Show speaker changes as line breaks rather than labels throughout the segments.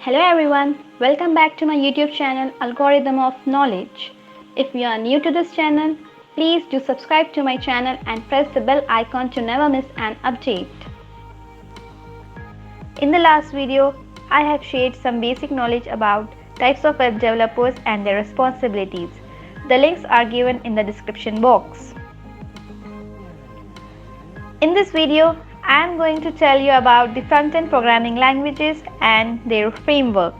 Hello everyone, welcome back to my YouTube channel Algorithm of Knowledge. If you are new to this channel, please do subscribe to my channel and press the bell icon to never miss an update. In the last video, I have shared some basic knowledge about types of web developers and their responsibilities. The links are given in the description box. In this video, I am going to tell you about the front-end programming languages and their frameworks.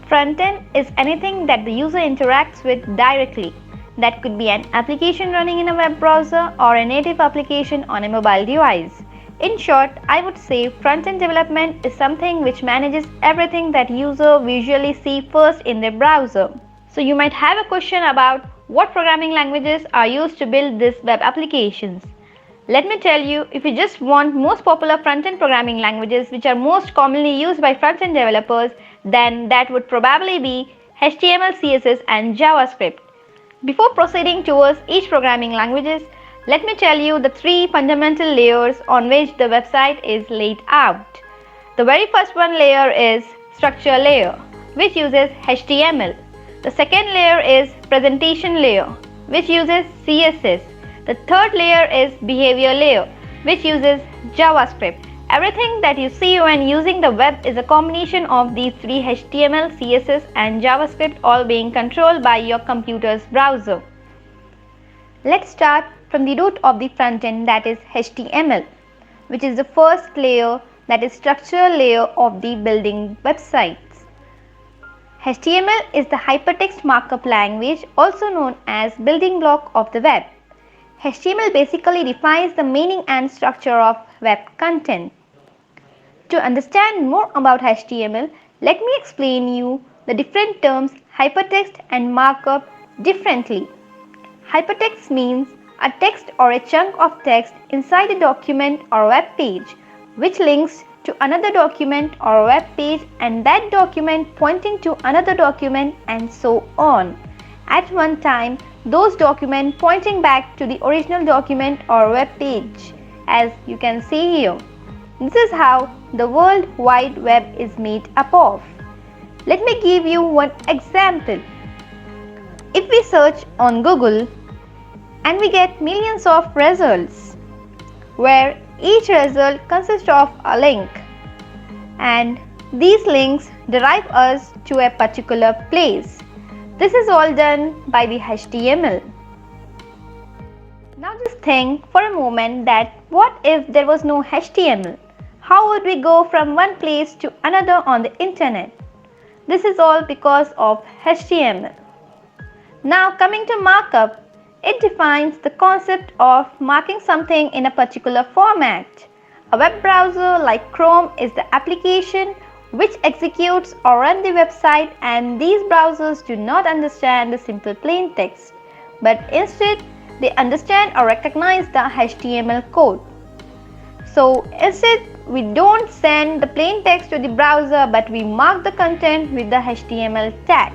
Front-end is anything that the user interacts with directly. That could be an application running in a web browser or a native application on a mobile device. In short, I would say front-end development is something which manages everything that user visually see first in their browser. So you might have a question about what programming languages are used to build these web applications. Let me tell you, if you just want most popular front-end programming languages which are most commonly used by front-end developers, then that would probably be HTML, CSS and JavaScript. Before proceeding towards each programming languages, let me tell you the three fundamental layers on which the website is laid out. The very first one layer is structure layer, which uses HTML. The second layer is presentation layer, which uses CSS. The third layer is behavior layer, which uses JavaScript. Everything that you see when using the web is a combination of these three HTML, CSS and JavaScript, all being controlled by your computer's browser. Let's start from the root of the front end, that is HTML, which is the first layer, that is structure layer of the building websites. HTML is the hypertext markup language, also known as building block of the web. HTML basically defines the meaning and structure of web content. To understand more about HTML, let me explain you the different terms hypertext and markup differently. Hypertext means a text or a chunk of text inside a document or web page, which links to another document or web page and that document pointing to another document and so on. At one time, those documents pointing back to the original document or web page, as you can see here. This is how the World Wide Web is made up of. Let me give you one example. If we search on Google and we get millions of results, where each result consists of a link, and these links drive us to a particular place. This is all done by the HTML. Now just think for a moment that what if there was no HTML? How would we go from one place to another on the internet? This is all because of HTML. Now coming to markup, it defines the concept of marking something in a particular format. A web browser like Chrome is the application which executes or runs the website, and these browsers do not understand the simple plain text, but instead they understand or recognize the HTML code. So instead we don't send the plain text to the browser, but we mark the content with the HTML tag.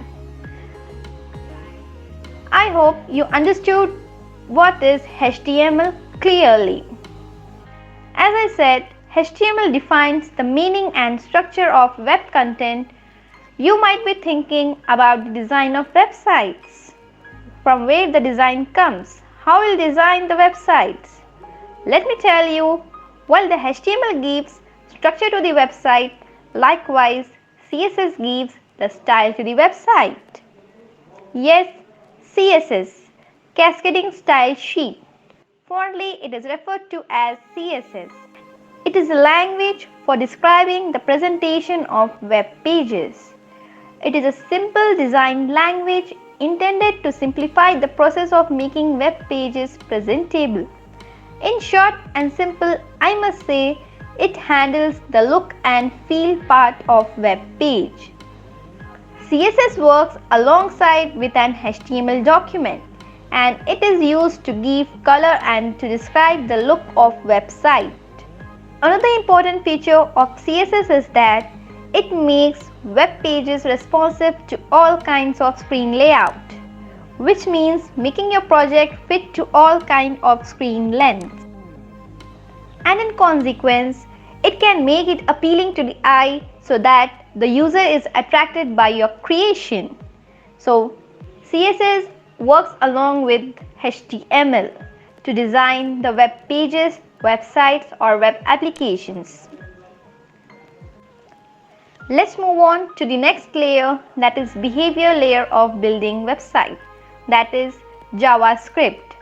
I hope you understood what is HTML clearly. As I said, HTML defines the meaning and structure of web content. You might be thinking about the design of websites. From where the design comes? How will design the websites? Let me tell you, while the HTML gives structure to the website, likewise CSS gives the style to the website. Yes, CSS, Cascading Style Sheet. Fondly, it is referred to as CSS. It is a language for describing the presentation of web pages. It is a simple design language intended to simplify the process of making web pages presentable. In short and simple, I must say it handles the look and feel part of web page. CSS works alongside with an HTML document, and it is used to give color and to describe the look of website. Another important feature of CSS is that it makes web pages responsive to all kinds of screen layout, which means making your project fit to all kinds of screen lengths. And in consequence, It can make it appealing to the eye so that the user is attracted by your creation. So, CSS works along with HTML to design the web pages, websites, or web applications. Let's move on to the next layer, that is behavior layer of building website, that is JavaScript.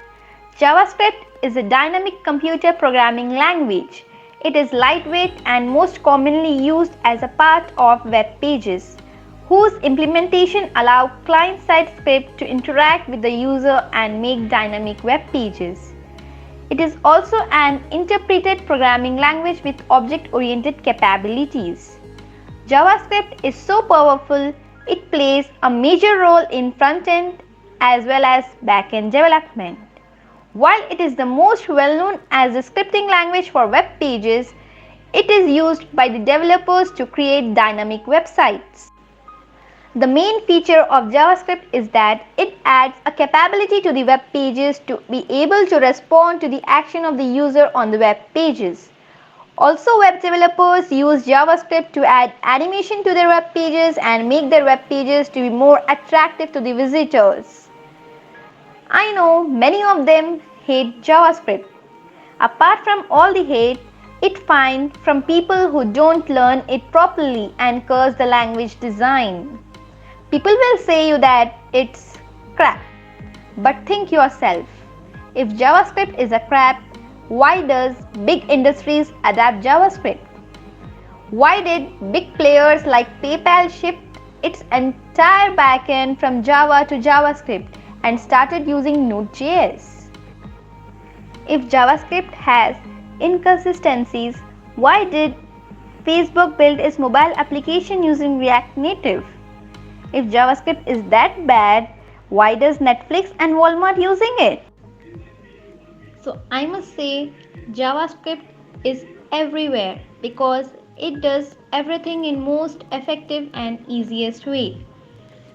JavaScript is a dynamic computer programming language. It is lightweight and most commonly used as a part of web pages, whose implementation allows client-side script to interact with the user and make dynamic web pages. It is also an interpreted programming language with object-oriented capabilities. JavaScript is so powerful, it plays a major role in front-end as well as back-end development. While it is the most well-known as a scripting language for web pages, it is used by the developers to create dynamic websites. The main feature of JavaScript is that it adds a capability to the web pages to be able to respond to the action of the user on the web pages. Also, web developers use JavaScript to add animation to their web pages and make their web pages to be more attractive to the visitors. I know many of them hate JavaScript. Apart from all the hate, it finds from people who don't learn it properly and curse the language design. People will say you that it's crap. But think yourself, if JavaScript is a crap, why does big industries adapt JavaScript? Why did big players like PayPal shift its entire backend from Java to JavaScript and started using Node.js? If JavaScript has inconsistencies, why did Facebook build its mobile application using React Native? If JavaScript is that bad, why does Netflix and Walmart using it? So I must say JavaScript is everywhere because it does everything in most effective and easiest way.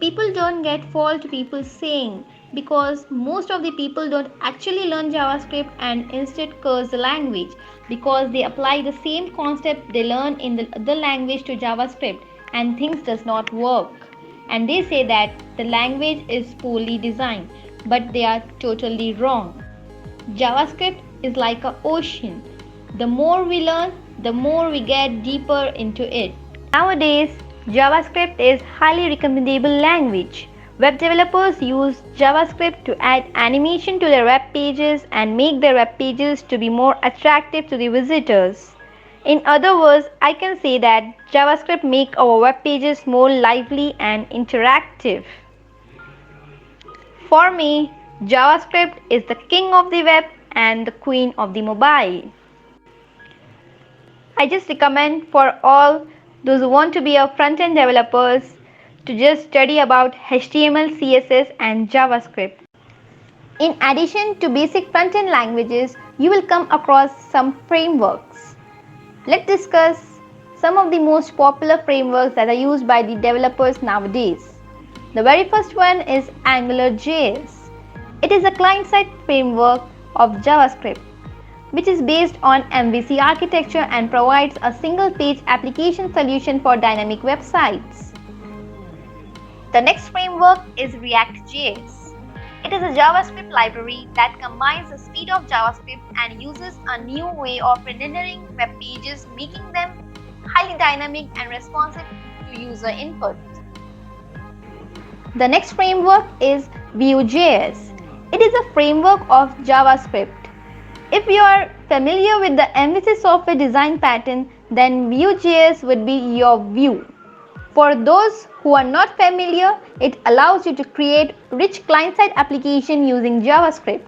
People don't get fault people saying because most of the people don't actually learn JavaScript and instead curse the language because they apply the same concept they learn in the other language to JavaScript and things does not work. And they say that the language is poorly designed, but they are totally wrong. JavaScript is like an ocean. The more we learn, the more we get deeper into it. Nowadays, JavaScript is highly recommendable language. Web developers use JavaScript to add animation to their web pages and make their web pages to be more attractive to the visitors. In other words, I can say that JavaScript makes our web pages more lively and interactive. For me, JavaScript is the king of the web and the queen of the mobile. I just recommend for all those who want to be a front-end developers to just study about HTML, CSS and JavaScript. In addition to basic front-end languages, you will come across some frameworks. Let's discuss some of the most popular frameworks that are used by the developers nowadays. The very first one is AngularJS. It is a client-side framework of JavaScript, which is based on MVC architecture and provides a single-page application solution for dynamic websites. The next framework is React.js. It is a JavaScript library that combines the speed of JavaScript and uses a new way of rendering web pages, making them highly dynamic and responsive to user input. The next framework is Vue.js. It is a framework of JavaScript. If you are familiar with the MVC software design pattern, then Vue.js would be your Vue. For those who are not familiar, it allows you to create rich client-side application using JavaScript.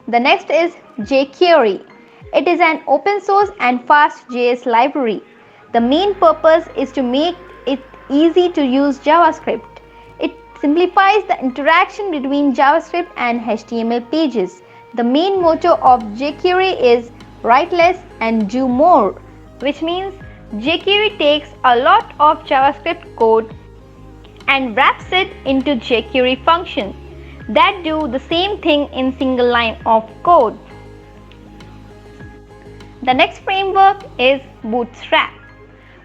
The next is jQuery. It is an open source and fast JS library. The main purpose is to make it easy to use JavaScript. It simplifies the interaction between JavaScript and HTML pages. The main motto of jQuery is write less and do more, which means jQuery takes a lot of JavaScript code and wraps it into jQuery functions that do the same thing in single line of code. The next framework is Bootstrap.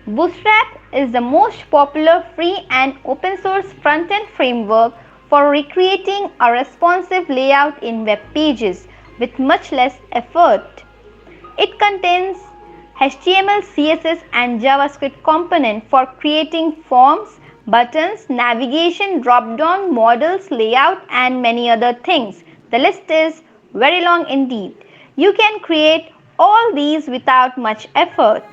Bootstrap is the most popular free and open source front-end framework for recreating a responsive layout in web pages with much less effort. It contains HTML, CSS and JavaScript components for creating forms, buttons, navigation, drop-down, models, layout and many other things. The list is very long indeed. You can create all these without much effort.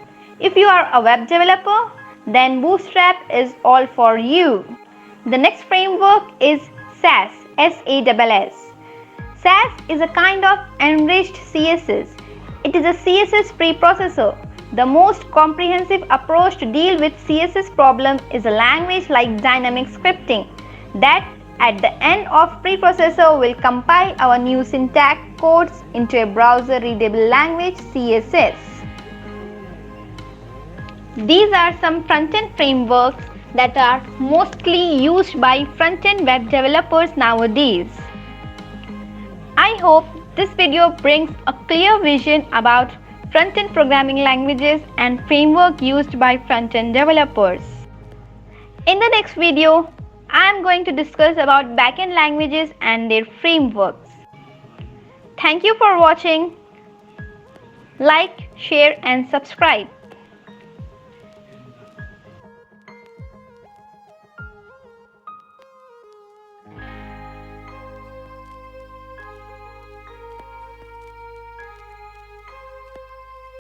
If you are a web developer, then Bootstrap is all for you. The next framework is Sass, S-A-S-S. Sass is a kind of enriched CSS. It is a CSS preprocessor. The most comprehensive approach to deal with CSS problem is a language like dynamic scripting that at the end of preprocessor will compile our new syntax codes into a browser readable language CSS. These are some front-end frameworks that are mostly used by front-end web developers nowadays. I hope this video brings a clear vision about front-end programming languages and framework used by front-end developers. In the next video, I am going to discuss about back-end languages and their frameworks. Thank you for watching. Like, share and subscribe.